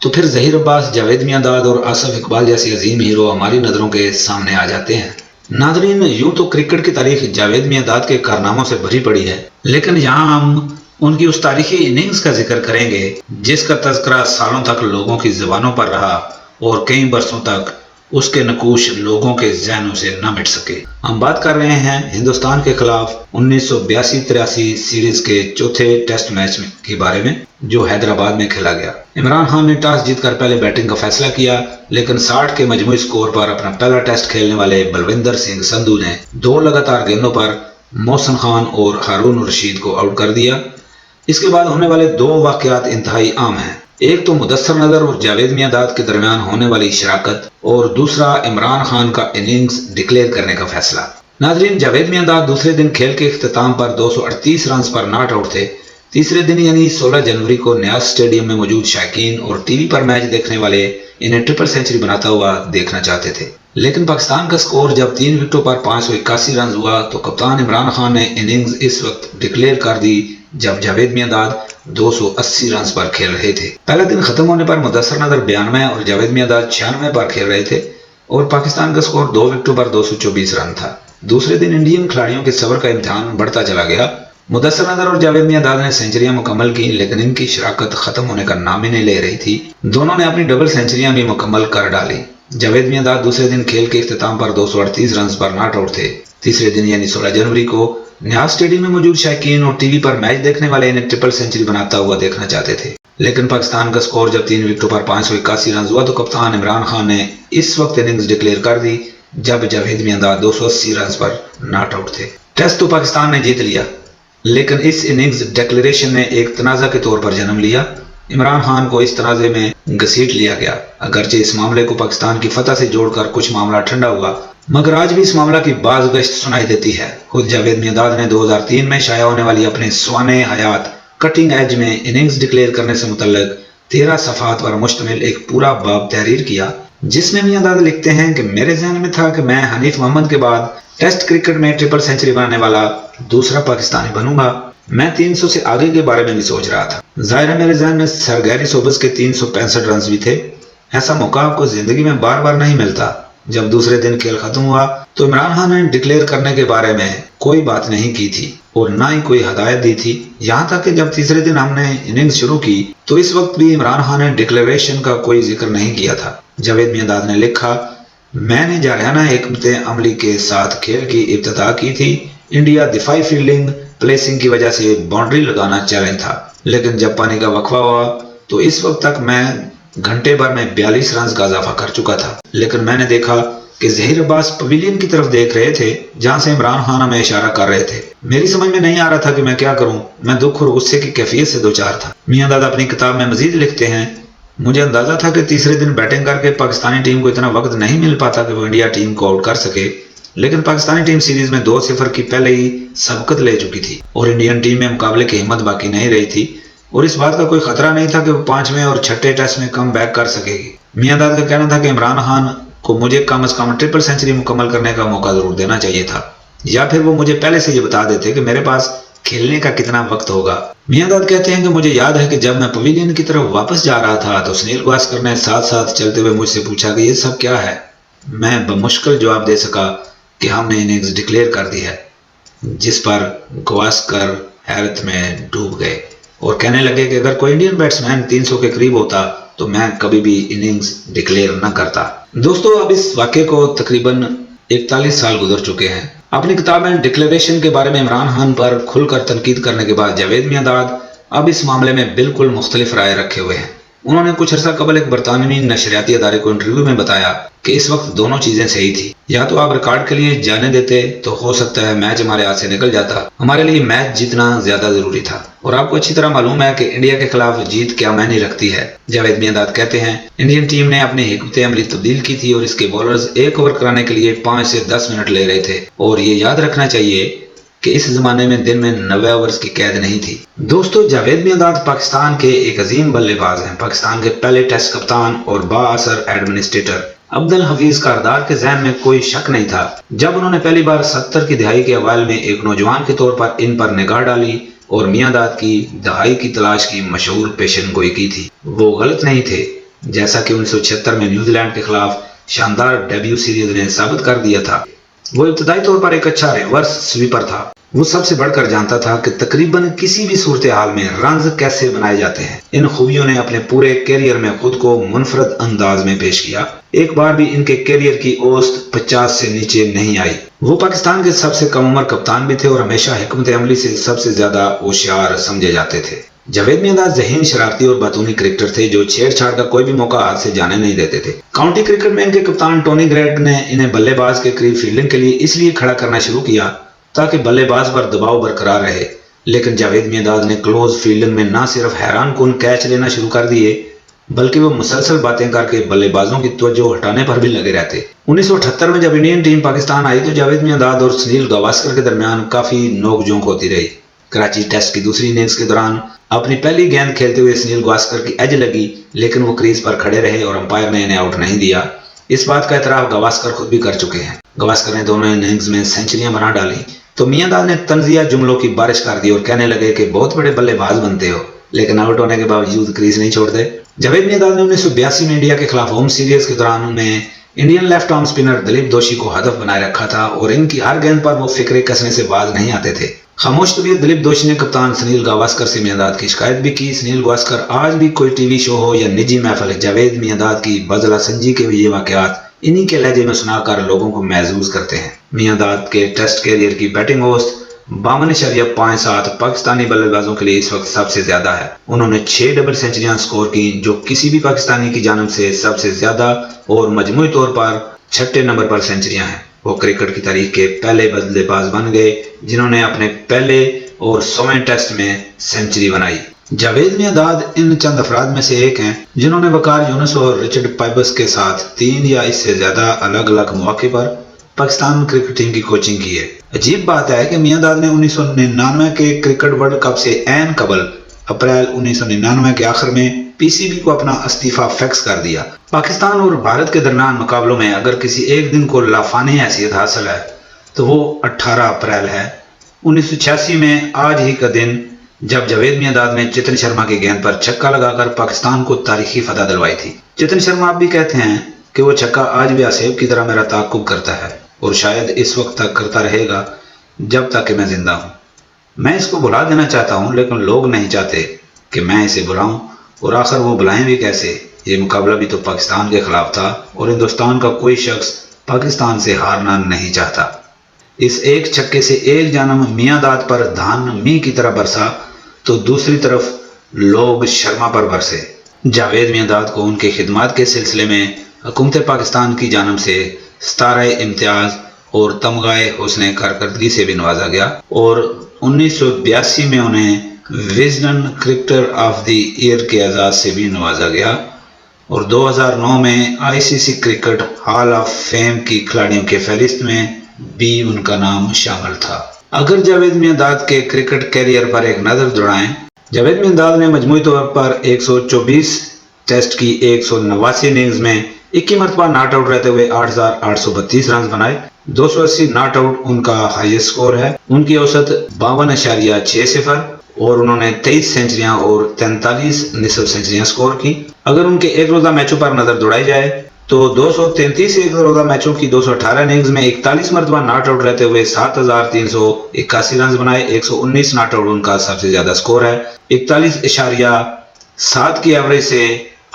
تو پھر ظہیر عباس، جاوید میاں اور آصف اقبال جیسی عظیم ہیرو ہماری نظروں کے سامنے آ جاتے ہیں۔ ناظرین، یوں تو کرکٹ کی تاریخ جاوید میاں کے کارناموں سے بھری پڑی ہے، لیکن یہاں ہم ان کی اس تاریخی اننگز کا ذکر کریں گے جس کا تذکرہ سالوں تک لوگوں کی زبانوں پر رہا اور کئی برسوں تک اس کے نقوش لوگوں کے ذہنوں سے نہ مٹ سکے۔ ہم بات کر رہے ہیں ہندوستان کے خلاف 1982-83 سیریز کے چوتھے ٹیسٹ میچ کے بارے میں جو حیدرآباد میں کھیلا گیا۔ عمران خان نے ٹاس جیت کر پہلے بیٹنگ کا فیصلہ کیا، لیکن 60 کے مجموعی سکور پر اپنا پہلا ٹیسٹ کھیلنے والے بلوندر سنگھ سندھو نے 2 لگاتار گیندوں پر محسن خان اور ہارون رشید کو آؤٹ کر دیا۔ اس کے بعد ہونے والے 2 واقعات انتہائی عام ہیں، ایک تو مدثر نظر اور جاوید میاں کے درمیان ہونے والی شراکت اور دوسرا عمران خان کا اننگز ڈکلیئر کرنے کا فیصلہ۔ ناظرین، جاوید میاں دوسرے دن کھیل کے اختتام پر 238 رنز پر ناٹ آؤٹ تھے۔ تیسرے دن یعنی 16 جنوری کو نیاز اسٹیڈیم میں موجود شائقین اور ٹی وی پر میچ دیکھنے والے انہیں ٹرپل سینچری بناتا ہوا دیکھنا چاہتے تھے، لیکن پاکستان کا سکور جب 3 وکٹوں پر 581 رنز ہوا تو کپتان عمران خان نے اننگز اس وقت ڈکلیئر کر دی جب جاوید میاں 280 رنز پر کھیل رہے تھے۔ پہلا دن ختم ہونے پر مدثر نظر 92 اور جاوید میاں 96 پر کھیل رہے تھے اور پاکستان کا سکور 2 وکٹوں پر 224 رن تھا۔ دوسرے دن انڈین کھلاڑیوں کے صبر کا امتحان بڑھتا چلا گیا۔ مدثر نظر اور جاوید میاں نے سینچریاں مکمل کی، لیکن ان کی شراکت ختم ہونے کا نام ہی نہیں لے رہی تھی۔ دونوں نے اپنی ڈبل سینچریاں بھی مکمل کر ڈالی۔ جاوید میاں دوسرے دن کھیل کے اختتام پر 238 رنز پر ناٹ آؤٹ تھے۔ تیسرے دن یعنی 16 جنوری کو نیاز اسٹیڈیم میں موجود شائقین اور ٹی وی پر میچ دیکھنے والے انہیں ٹرپل سینچری بناتا ہوا دیکھنا چاہتے تھے، لیکن پاکستان کا سکور جب 3 وکٹوں پر 581 رنز ہوا تو کپتان عمران خان نے اس وقت اننگز ڈکلیئر کر دی جب جاوید میاں 280 رنز پر ناٹ آؤٹ تھے۔ ٹیسٹ تو پاکستان نے جیت لیا، لیکن اس اننگز ڈکلیریشن نے ایک تنازع کے طور پر جنم لیا۔ عمران خان کو اس تنازع میں گھسیٹ لیا گیا۔ اگرچہ اس معاملے کو پاکستان کی فتح سے جوڑ کر کچھ معاملہ ٹھنڈا ہوا، مگر آج بھی اس معاملہ کی باز گشت سنائی دیتی ہے۔ خود جاوید میاں نے 2003 میں شائع ہونے والی اپنے سوانح حیات کٹنگ ایج میں اننگز ڈکلیئر کرنے سے متعلق 13 صفحات پر مشتمل ایک پورا باب تحریر کیا، جس میں میاں لکھتے ہیں کہ میرے ذہن میں تھا کہ میں حنیف محمد کے بعد ٹیسٹ کرکٹ میں ٹرپل سینچری بنانے والا دوسرا پاکستانی بنوں گا۔ میں 300 سے آگے کے بارے میں بھی سوچ رہا تھا۔ ظاہر ہے میرے ذہن میں سر گیری سوبرز کے 365 رنز بھی تھے۔ ایسا موقع آپ کو زندگی میں بار بار نہیں ملتا۔ جب دوسرے دن کھیل ختم ہوا تو عمران خان نے ڈکلیئر کرنے کے بارے میں کوئی بات نہیں کی تھی اور نہ ہی کوئی ہدایت دی تھی، یہاں تک کہ جب تیسرے دن ہم نے اننگز شروع کی تو اس وقت بھی عمران خان نے ڈکلیریشن کا کوئی ذکر نہیں کیا تھا۔ جاوید میاں نے لکھا، میں نے جارحانہ حکمت عملی کے ساتھ کھیل کی ابتدا کی تھی۔ انڈیا دفاعی فیلڈنگ پلیسنگ کی وجہ سے باؤنڈری لگانا چیلنج تھا، لیکن جب پانی کا وقفہ ہوا تو اس وقت تک میں گھنٹے بھر میں 42 رنز کا اضافہ کر چکا تھا، لیکن میں نے دیکھا کہ ظہیر عباس پویلین کی طرف دیکھ رہے تھے جہاں سے عمران خان ہمیں اشارہ کر رہے تھے۔ میری سمجھ میں نہیں آ رہا تھا کہ میں کیا کروں، میں دکھ اور غصے کی کیفیت سے دوچار تھا۔ میاں اپنی کتاب میں مزید لکھتے ہیں، مجھے اندازہ تھا کہ تیسرے دن بیٹنگ کر کے پاکستانی ٹیم کو اتنا وقت نہیں مل پاتا کہ وہ انڈیا ٹیم کو آؤٹ کر سکے، لیکن پاکستانی ٹیم سیریز میں 2-0 کی پہلے ہی سبقت لے چکی تھی اور انڈین ٹیم میں مقابلے کی ہمت باقی نہیں رہی تھی اور اس بات کا کوئی خطرہ نہیں تھا کہ وہ 5ویں اور 6ٹھے ٹیسٹ میں کم بیک کر سکے گی۔ میاں کا کہنا تھا کہ عمران خان کو مجھے کم از کم ٹرپل سینچری مکمل کرنے کا موقع ضرور دینا چاہیے تھا، یا پھر وہ مجھے پہلے سے یہ بتا دیتے کہ میرے پاس کھیلنے کا کتنا وقت ہوگا۔ میاں کہتے ہیں کہ مجھے یاد ہے کہ جب میں پویلین کی طرف واپس جا رہا تھا تو سنیل گواسکر نے ساتھ ساتھ چلتے ہوئے مجھ سے پوچھا کہ یہ سب کیا ہے۔ میں بمشکل جواب دے سکا کہ ہم نے اننگز ڈکلیئر کر دی ہے، جس پر گواسکر حیرت میں ڈوب گئے اور کہنے لگے کہ اگر کوئی انڈین بیٹسمین 300 کے قریب ہوتا تو میں کبھی بھی اننگز ڈکلیئر نہ کرتا۔ دوستو، اب اس واقعے کو تقریباً 41 سال گزر چکے ہیں۔ اپنی کتاب میں ڈکلیریشن کے بارے میں عمران خان پر کھل کر تنقید کرنے کے بعد جاوید میاں اب اس معاملے میں بالکل مختلف رائے رکھے ہوئے ہیں۔ انہوں نے کچھ عرصہ قبل ایک برطانوی نشریاتی ادارے کو انٹرویو میں بتایا کہ اس وقت دونوں چیزیں صحیح تھی، یا تو آپ ریکارڈ کے لیے جانے دیتے تو ہو سکتا ہے میچ ہمارے ہاتھ سے نکل جاتا، ہمارے لیے میچ جیتنا زیادہ ضروری تھا، اور آپ کو اچھی طرح معلوم ہے کہ انڈیا کے خلاف جیت کیا معنی رکھتی ہے۔ جاوید میاں کہتے ہیں، انڈین ٹیم نے اپنی حکمت عملی تبدیل کی تھی اور اس کے بولرز 1 اوور کرانے کے لیے 5 سے 10 منٹ لے رہے تھے، اور یہ یاد رکھنا چاہیے کہ اس زمانے میں دن میں 90 اوورز کی قید نہیں تھی۔ دوستو، جاوید میاں پاکستان کے ایک عظیم بلے باز ہیں، پاکستان کے پہلے ٹیسٹ کپتان اور با اثر ایڈمنسٹریٹر۔ عبدالحفیظ کاردار کے ذہن میں کوئی شک نہیں تھا جب انہوں نے پہلی بار 70 کی دہائی کے اوائل میں ایک نوجوان کے طور پر ان پر نگاہ ڈالی اور میاں کی دہائی کی تلاش کی مشہور پیشن گوئی کی تھی۔ وہ غلط نہیں تھے، جیسا کہ 1976 میں نیوزی لینڈ کے خلاف شاندار ڈیبیو سیریز نے ثابت کر دیا تھا۔ وہ ابتدائی طور پر ایک اچھا ریورس سویپر تھا۔ وہ سب سے بڑھ کر جانتا تھا کہ تقریباً کسی بھی صورتحال میں رنز کیسے بنائے جاتے ہیں۔ ان خوبیوں نے اپنے پورے کیریئر میں خود کو منفرد انداز میں پیش کیا۔ ایک بار بھی ان کے کیریئر کی اوسط 50 سے نیچے نہیں آئی۔ وہ پاکستان کے سب سے کم عمر کپتان بھی تھے اور ہمیشہ حکمت عملی سے سب سے زیادہ ہوشیار سمجھے جاتے تھے۔ جاوید میانداد ذہین، شرارتی اور باتونی کرکٹر تھے جو چھیڑ چھاڑ کا کوئی بھی موقع ہاتھ سے جانے نہیں دیتے تھے۔ کاؤنٹی کرکٹ میں ان کے کپتان ٹونی گریگ نے انہیں بلے باز کے قریب فیلڈنگ کے لیے اس لیے کھڑا کرنا شروع کیا تاکہ بلے باز پر دباؤ برقرار رہے، لیکن جاوید میانداد نے کلوز فیلڈنگ میں نہ صرف حیران کن کیچ لینا شروع کر دیے بلکہ وہ مسلسل باتیں کر کے بلے بازوں کی توجہ ہٹانے پر بھی لگے رہتے۔ 1978 میں جب انڈین ٹیم پاکستان آئی تو جاوید میانداد اور سنیل گواسکر کے درمیان کافی نوک جھونک ہوتی رہی۔ کراچی ٹیسٹ کی دوسری اننگز کے دوران اپنی پہلی گیند کھیلتے ہوئے سنیل گواسکر کی ایج لگی لیکن وہ کریز پر کھڑے رہے اور امپائر نے انہیں آؤٹ نہیں دیا۔ اس بات کا اعتراف گواسکر خود بھی کر چکے ہیں۔ گواسکر نے دونوں اننگز میں سینچریاں بنا ڈالی تو میانداد نے طنزیہ جملوں کی بارش کر دی اور کہنے لگے کہ بہت بڑے بلے باز بنتے ہو لیکن آؤٹ ہونے کے باوجود کریز نہیں چھوڑتے۔ جاوید میانداد نے 1982 میں انڈیا کے خلاف ہوم سیریز کے دوران میں Indian left arm spinner Dilip Doshi کو ہدف بنائے رکھا تھا اور ان کی ہر گیند پر وہ فکرے کسنے سے باز نہیں آتے تھے۔ خاموش طبیعت دلیپ دوشی نے کپتان سنیل گواسکر سے میانداد کی شکایت بھی کی۔ سنیل گواسکر آج بھی کوئی ٹی وی شو ہو یا نجی محفل جاوید میانداد کی بزلہ سنجی کے یہ واقعات انہی کے لہجے میں سنا کر لوگوں کو محظوظ کرتے ہیں۔ میانداد کے ٹیسٹ کیریئر کی بیٹنگ اوسط 52.57 پاکستانی بلے بازوں کے لیے اس وقت سب سے زیادہ ہے۔ انہوں نے 6 ڈبل سینچریاں سکور کی جو کسی بھی پاکستانی کی جانب سے سب سے زیادہ اور مجموعی طور پر 6 نمبر پر سینچریاں ہیں۔ وہ کرکٹ کی تاریخ کے پہلے بلے باز بن گئے جنہوں نے اپنے پہلے اور 100ویں ٹیسٹ میں سینچری بنائی۔ جاوید میانداد ان چند افراد میں سے ایک ہیں جنہوں نے وقار یونس اور رچرڈ پائبس کے ساتھ 3 یا اس سے زیادہ الگ الگ مواقع پر پاکستان کرکٹ ٹیم کی کوچنگ کی ہے۔ عجیب بات ہے کہ میانداد نے 1999 کے کرکٹ ورلڈ کپ سے عین قبل اپریل 1999 کے آخر میں پی سی بی کو اپنا استعفیٰ فیکس کر دیا۔ پاکستان اور بھارت کے درمیان مقابلوں میں اگر کسی ایک دن کو لافانی حیثیت حاصل ہے تو وہ 18 اپریل ہے۔ 1986 میں آج ہی کا دن جب جاوید میانداد نے چتن شرما کی گیند پر چھکا لگا کر پاکستان کو تاریخی فتح دلوائی تھی۔ چتن شرما اب بھی کہتے ہیں کہ وہ چھکا آج بھی آصف کی طرح میرا تعاقب کرتا ہے اور شاید اس وقت تک کرتا رہے گا جب تک کہ میں زندہ ہوں۔ میں اس کو بلا دینا چاہتا ہوں لیکن لوگ نہیں چاہتے کہ میں اسے بلاؤں اور آخر وہ بلائیں بھی کیسے؟ یہ مقابلہ بھی تو پاکستان کے خلاف تھا اور ہندوستان کا کوئی شخص پاکستان سے ہارنا نہیں چاہتا۔ اس ایک چھکے سے ایک جانب میانداد پر دھان می کی طرح برسا تو دوسری طرف لوگ شرما پر برسے۔ جاوید میانداد کو ان کے خدمات کے سلسلے میں حکومت پاکستان کی جانب سے ستارہ امتیاز اور تمغہ حسن کارکردگی سے بھی نوازا گیا اور 1982 میں انہیں وزڈن کرکٹر آف دی ایئر کے اعزاز سے بھی نوازا گیا اور 2009 میں آئی سی سی کرکٹ ہال آف فیم کی کھلاڑیوں کے فہرست میں بھی ان کا نام شامل تھا۔ اگر جاوید میانداد کے کرکٹ کیریئر پر ایک نظر دوڑائیں، جاوید میانداد نے مجموعی طور پر 124 ٹیسٹ کی 189 اننگز میں 21 مرتبہ ناٹ آؤٹ رہتے ہوئے 8,832 رنز بنائے۔ 280 ناٹ آؤٹ ان کا ہائیسٹ سکور ہے۔ ان کی اوسط 52.60 اور انہوں نے 23 سینچریاں اور 43 نصف سینچریاں سکور کی۔ اگر ان کے ایک روزہ میچوں پر نظر دوڑائی جائے تو 233 ایک روزہ میچوں کی 218 اننگز میں 41 مرتبہ ناٹ آؤٹ رہتے ہوئے 7,381 رنز بنائے۔ 119 ناٹ آؤٹ ان کا سب سے زیادہ سکور ہے۔ 41.7 کی ایوریج سے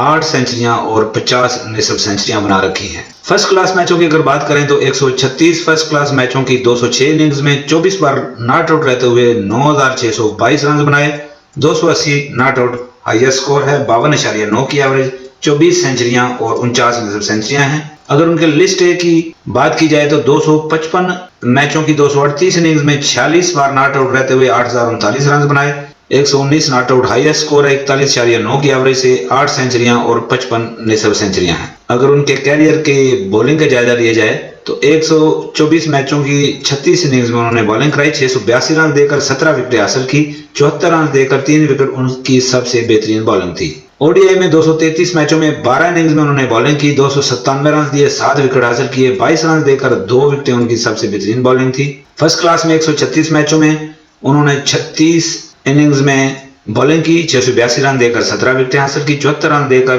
8 سینچریاں اور 50 نصف سینچریاں بنا رکھی ہیں۔ فرسٹ کلاس میچوں کی اگر بات کریں تو 136 فرسٹ کلاس میچوں کی 206 اننگز میں 24 بار ناٹ آؤٹ رہتے ہوئے 9,622 رنز بنائے۔ 280 ناٹ آؤٹ ہائیسٹ سکور ہے۔ 52.9 کی ایوریج، 24 سینچریاں اور 49 نصف سینچریاں ہیں۔ اگر ان کے لسٹ اے کی بات کی جائے تو 255 میچوں کی 238 اننگز میں 46 بار ناٹ آؤٹ رہتے ہوئے 8,039 رنز بنائے۔ 119 ناٹ آؤٹ ہائیسٹ سکور ہے۔ 41.9 کی ایوریج سے 8 سینچریاں اور 55 نصف سینچریاں ہیں۔ اگر ان کے کیریئر کے بولنگ کا جائزہ لیا جائے تو 124 میچوں کی 36 اننگز میں انہوں نے بولنگ کرائی، 682 رن دے کر 17 وکٹیں حاصل کی، 74 رن دے کر 3 وکٹ ان کی سب سے بہترین بولنگ تھی۔ او ڈی آئی میں 233 میچوں میں 12 اننگز میں انہوں نے بولنگ کی، 297 رن دیے، 7 وکٹ حاصل کیے، 22 رن دے کر 2 وکٹیں ان کی سب سے بہترین بولنگ تھی۔ فرسٹ کلاس میں 136 میچوں میں انہوں نے 36 اننگز میں بولنگ کی، 682 رن دے کر 17 وکٹیں حاصل کی، 74 رن دے کر